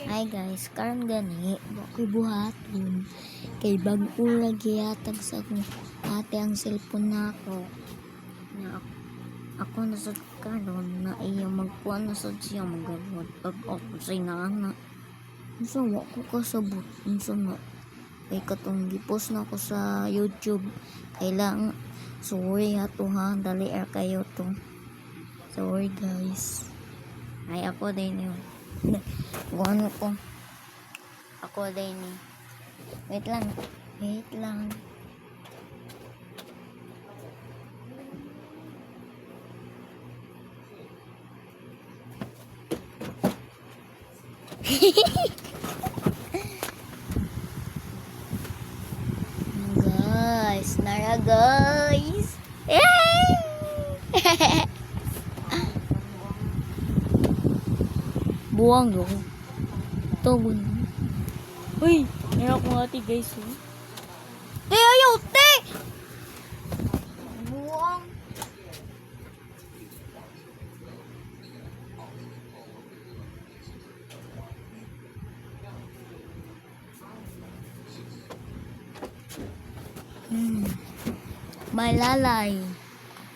Hi guys, karon gani ako'y buhaton kay bag-o ra giyatag sa akong ate ang cellphone nako. Na ako na sad karon na iya magkuan na sad siya magabot pag ako sa inana. Unsa wa ko kasabot unsa na kay katong gipos na ako sa YouTube kailang sorry ato ha dali kayo to. Sorry guys. Ay ako din yun. Ano ko? Ako din eh. Wait lang. Wait lang. Guys, nara guys. Buwang do. Togon. Uy, meron akong ate guys. Ayaw, te! Buwang. My lalay.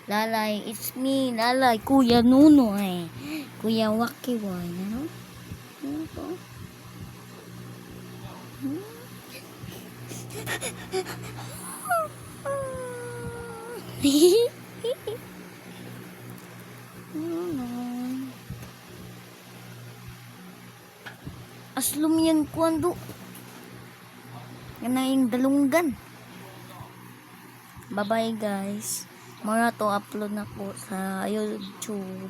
Lalay, it's me, lalay. Kuya Nuno eh. Kuya Wakiway, ano? Ano to? Aslum yan kuando. Yan dalunggan. Bye bye guys. Mara to upload na po sa YouTube.